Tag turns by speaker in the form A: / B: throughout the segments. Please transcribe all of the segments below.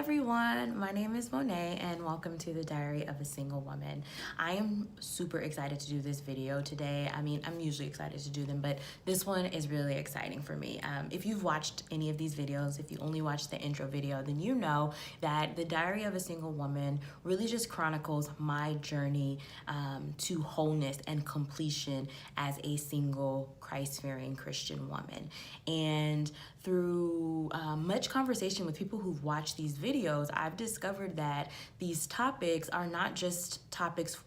A: everyone, my name is Monet and welcome to the Diary of a Single Woman. I am super excited to do this video today. I'm usually excited to do them, but this one is really exciting for me. If you've watched any of these videos, if you only watched the intro video, then you know that the Diary of a Single Woman really just chronicles my journey to wholeness and completion as a single Christ-fearing Christian woman. And through much conversation with people who've watched these videos, I've discovered that these topics are not just topics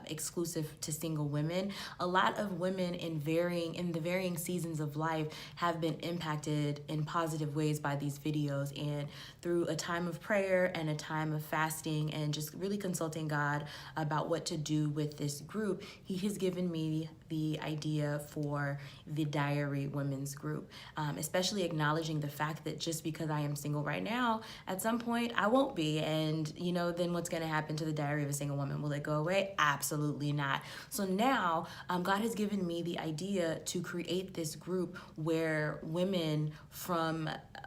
A: exclusive to single women. A lot of women in the varying seasons of life have been impacted in positive ways by these videos, and through a time of prayer and a time of fasting and just really consulting God about what to do with this group, He has given me the idea for the Diary Women's Group, especially acknowledging the fact that just because I am single right now, at some point I won't be, and then what's going to happen to the Diary of a Single Woman? Will it go away? Absolutely not. So now God has given me the idea to create this group where women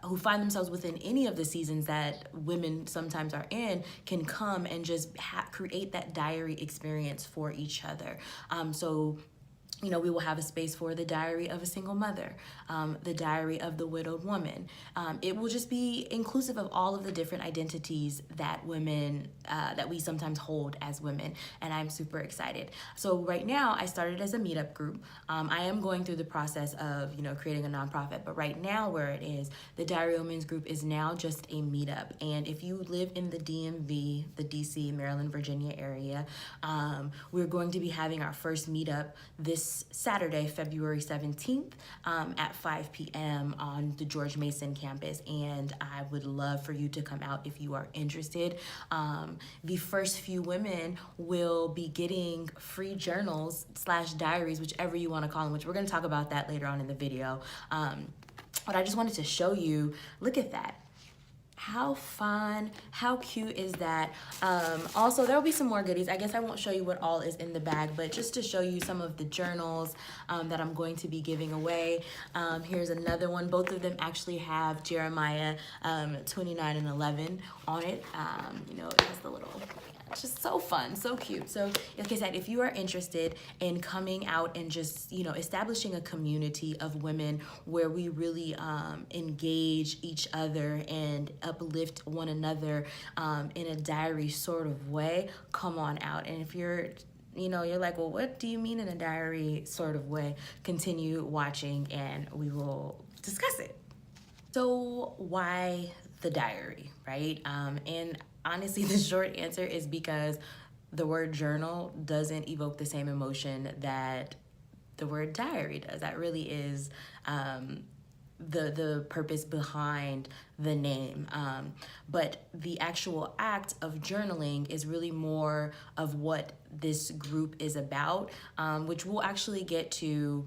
A: who find themselves within any of the seasons that women sometimes are in can come and just create that diary experience for each other. We will have a space for the Diary of a Single Mother, the Diary of the Widowed Woman. It will just be inclusive of all of the different identities that that we sometimes hold as women, and I'm super excited. So right now, I started as a meetup group. I am going through the process of, creating a nonprofit, but right now where it is, the Diary Women's Group is now just a meetup. And if you live in the DMV, the DC, Maryland, Virginia area, we're going to be having our first meetup this Saturday, February 17th at 5 p.m. on the George Mason campus, and I would love for you to come out if you are interested. The first few women will be getting free journals / diaries, whichever you want to call them, which we're going to talk about that later on in the video. But I just wanted to show you, look at that. How fun, how cute is that? Also, there will be some more goodies. I guess I won't show you what all is in the bag, but just to show you some of the journals that I'm going to be giving away. Here's another one. Both of them actually have Jeremiah 29:11 on it. It has the little... It's just so fun, so cute. So like I said, if you are interested in coming out and just, establishing a community of women where we really engage each other and uplift one another in a diary sort of way, come on out. And if you're like, well, what do you mean in a diary sort of way? Continue watching and we will discuss it. So why the diary, right? And honestly, the short answer is because the word journal doesn't evoke the same emotion that the word diary does. That really is the purpose behind the name. But the actual act of journaling is really more of what this group is about, which we'll actually get to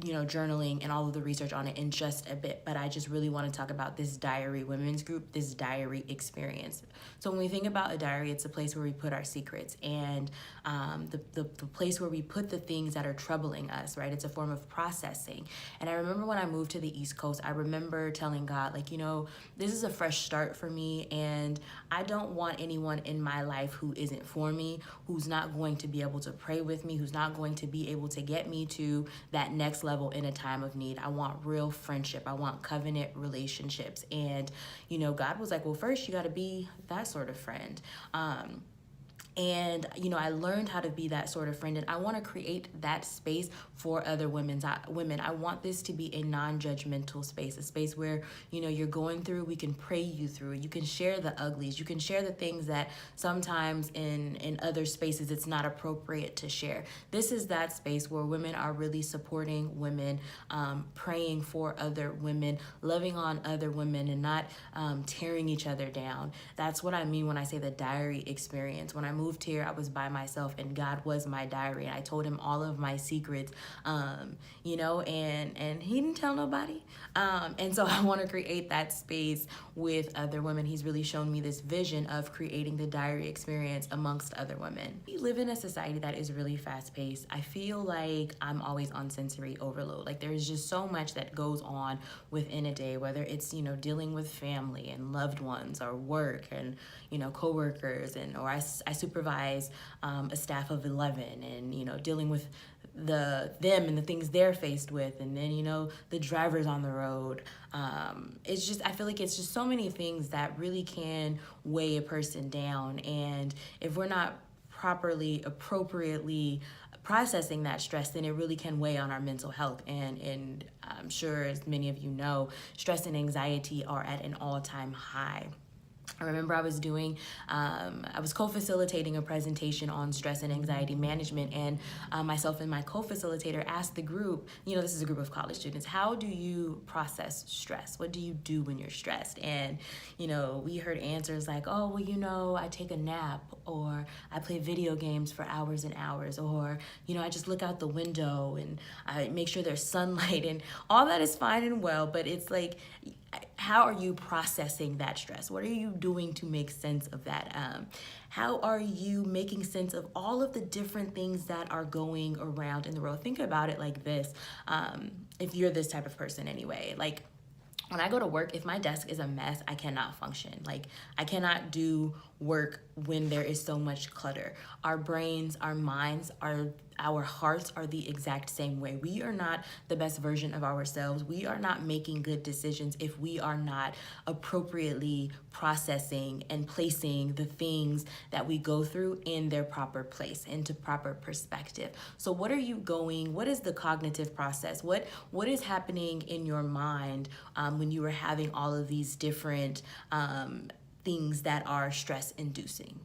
A: journaling and all of the research on it in just a bit, but I just really want to talk about this Diary Women's Group, this diary experience. So when we think about a diary, it's a place where we put our secrets and the place where we put the things that are troubling us, right? It's a form of processing. And I remember when I moved to the East Coast, I remember telling God, this is a fresh start for me, and I don't want anyone in my life who isn't for me, who's not going to be able to pray with me, who's not going to be able to get me to that next level in a time of need. I want real friendship. I want covenant relationships. And, God was like, well, first you got to be that sort of friend. And, I learned how to be that sort of friend, and I want to create that space for other women. I want this to be a non-judgmental space, a space where, you're going through, we can pray you through. You can share the uglies. You can share the things that sometimes in other spaces it's not appropriate to share. This is that space where women are really supporting women, praying for other women, loving on other women, and not tearing each other down. That's what I mean when I say the diary experience. When I moved here, I was by myself, and God was my diary, and I told him all of my secrets, you know, and he didn't tell nobody. And so I want to create that space with other women. He's really shown me this vision of creating the diary experience amongst other women. We live in a society that is really fast paced. I feel like I'm always on sensory overload. Like there's just so much that goes on within a day, whether it's, you know, dealing with family and loved ones, or work and, you know, coworkers, and or I supervise a staff of 11, and, you know, dealing with them and the things they're faced with, and then, you know, the drivers on the road. It's just, I feel like it's just so many things that really can weigh a person down, and if we're not appropriately processing that stress, then it really can weigh on our mental health. And I'm sure, as many of you know, stress and anxiety are at an all-time high. I remember I was co-facilitating a presentation on stress and anxiety management, and myself and my co-facilitator asked the group, you know, this is a group of college students, how do you process stress? What do you do when you're stressed? And, you know, we heard answers like, oh, well, you know, I take a nap, or I play video games for hours and hours, or, you know, I just look out the window and I make sure there's sunlight, and all that is fine and well, but it's like, how are you processing that stress? What are you doing to make sense of that? How are you making sense of all of the different things that are going around in the world? Think about it like this, if you're this type of person anyway. Like, when I go to work, if my desk is a mess, I cannot function. Like, I cannot do work when there is so much clutter. Our brains, our minds, our hearts are the exact same way. We are not the best version of ourselves. We are not making good decisions if we are not appropriately processing and placing the things that we go through in their proper place, into proper perspective. So what is the cognitive process? What is happening in your mind when you are having all of these different things that are stress inducing?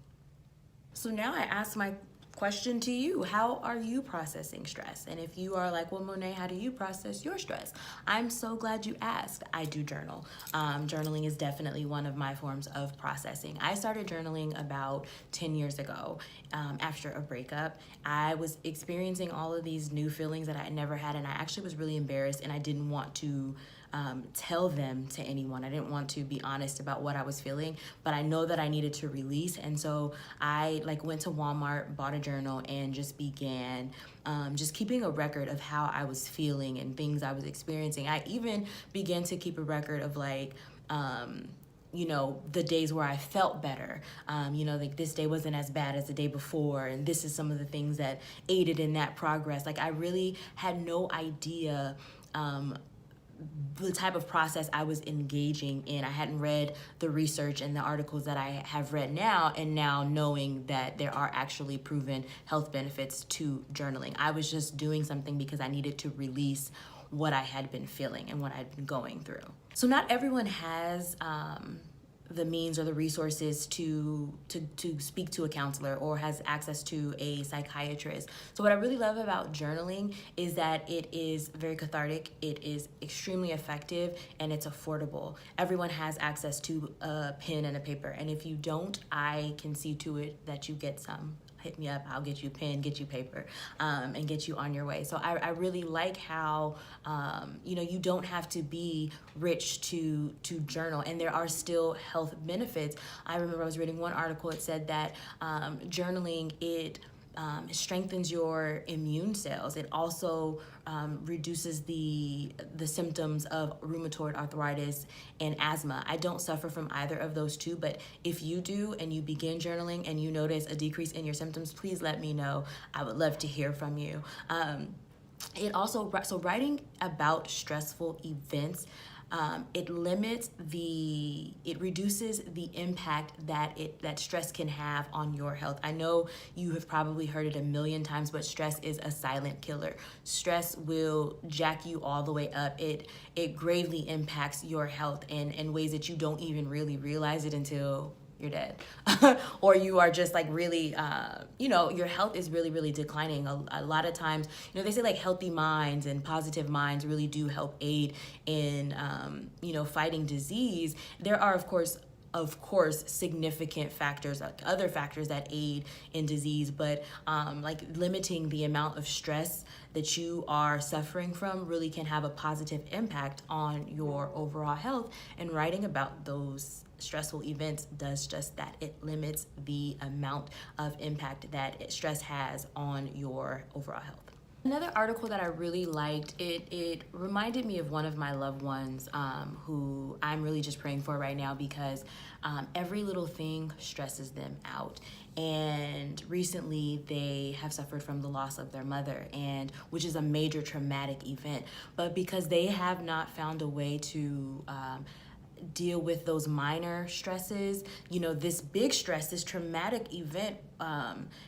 A: So now I ask my question to you: how are you processing stress? And if you are like, well, Monet, how do you process your stress? I'm so glad you asked. I do journal. Journaling is definitely one of my forms of processing. I started journaling about 10 years ago after a breakup. I was experiencing all of these new feelings that I had never had, and I actually was really embarrassed, and I didn't want to tell them to anyone. I didn't want to be honest about what I was feeling, but I know that I needed to release. And so I went to Walmart, bought a journal, and just began just keeping a record of how I was feeling and things I was experiencing. I even began to keep a record of you know, the days where I felt better. You know, like this day wasn't as bad as the day before, and this is some of the things that aided in that progress. Like, I really had no idea the type of process I was engaging in. I hadn't read the research and the articles that I have read now, and now knowing that there are actually proven health benefits to journaling. I was just doing something because I needed to release what I had been feeling and what I'd been going through. So not everyone has the means or the resources to speak to a counselor or has access to a psychiatrist. So what I really love about journaling is that it is very cathartic, it is extremely effective, and it's affordable. Everyone has access to a pen and a paper, and if you don't, I can see to it that you get some. Hit me up, I'll get you a pen, get you paper, and get you on your way. So I really like how, you know, you don't have to be rich to journal, and there are still health benefits. I remember I was reading one article, it said that journaling, it strengthens your immune cells. It also reduces the symptoms of rheumatoid arthritis and asthma. I don't suffer from either of those two, but if you do and you begin journaling and you notice a decrease in your symptoms, please let me know. I would love to hear from you. It also, so writing about stressful events, it reduces the impact that stress can have on your health. I know you have probably heard it a million times, but stress is a silent killer. Stress will jack you all the way up. It gravely impacts your health in ways that you don't even really realize it until you're dead. Or you are just really, you know, your health is really, really declining. A lot of times, you know, they say healthy minds and positive minds really do help aid in, you know, fighting disease. There are, of course, of course, significant factors, like other factors that aid in disease, but like limiting the amount of stress that you are suffering from really can have a positive impact on your overall health. And writing about those stressful events does just that. It limits the amount of impact that stress has on your overall health. Another article that I really liked, it reminded me of one of my loved ones who I'm really just praying for right now, because every little thing stresses them out. And recently they have suffered from the loss of their mother, and which is a major traumatic event. But because they have not found a way to deal with those minor stresses, you know, this big stress, this traumatic event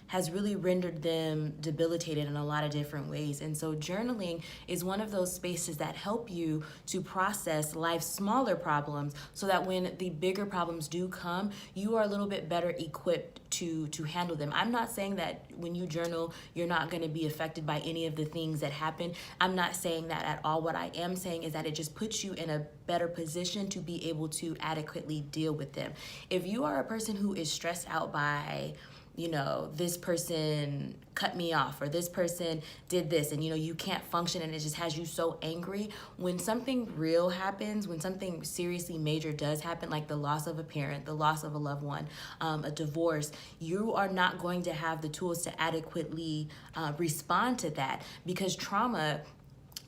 A: has really rendered them debilitated in a lot of different ways. And so journaling is one of those spaces that help you to process life's smaller problems, so that when the bigger problems do come, you are a little bit better equipped to handle them. I'm not saying that when you journal, you're not going to be affected by any of the things that happen. I'm not saying that at all. What I am saying is that it just puts you in a better position to be able to adequately deal with them. If you are a person who is stressed out by, you know, this person cut me off, or this person did this, and you know, you can't function, and it just has you so angry, when something real happens, when something seriously major does happen, like the loss of a parent, the loss of a loved one, a divorce, you are not going to have the tools to adequately respond to that, because trauma,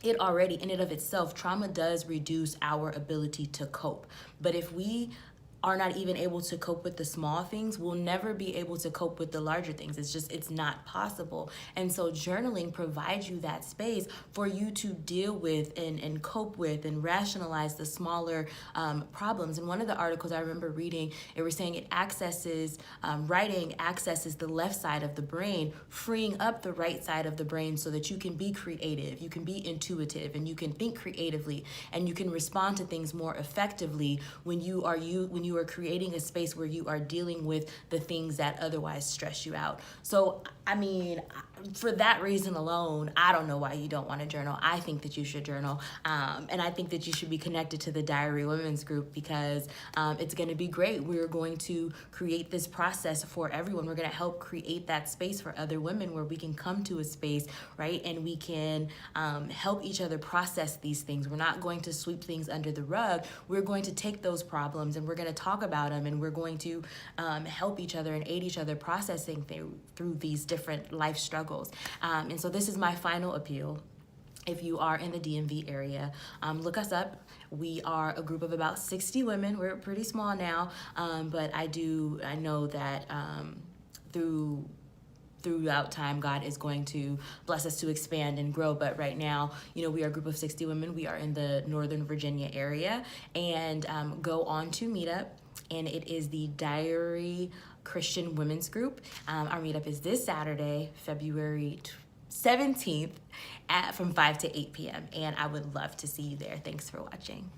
A: it already in and of itself, trauma does reduce our ability to cope. But if we are not even able to cope with the small things, we'll never be able to cope with the larger things. It's not possible. And so journaling provides you that space for you to deal with and cope with and rationalize the smaller problems. And one of the articles I remember reading, it was saying it accesses, writing accesses the left side of the brain, freeing up the right side of the brain so that you can be creative, you can be intuitive, and you can think creatively, and you can respond to things more effectively when you are creating a space where you are dealing with the things that otherwise stress you out. So, I mean, for that reason alone, I don't know why you don't want to journal. I think that you should journal. And I think that you should be connected to the Diary Women's group, because it's going to be great. We're going to create this process for everyone. We're going to help create that space for other women where we can come to a space, right? And we can help each other process these things. We're not going to sweep things under the rug. We're going to take those problems and we're going to talk about them, and we're going to help each other and aid each other processing through these different life struggles. And so this is my final appeal. If you are in the DMV area, look us up. We are a group of about 60 women. We're pretty small now, but I know that throughout time, God is going to bless us to expand and grow. But right now, you know, we are a group of 60 women. We are in the Northern Virginia area, and go on to Meetup, and it is the Diary Christian Women's Group. Our meetup is this Saturday, February 17th from 5 to 8 p.m. And I would love to see you there. Thanks for watching.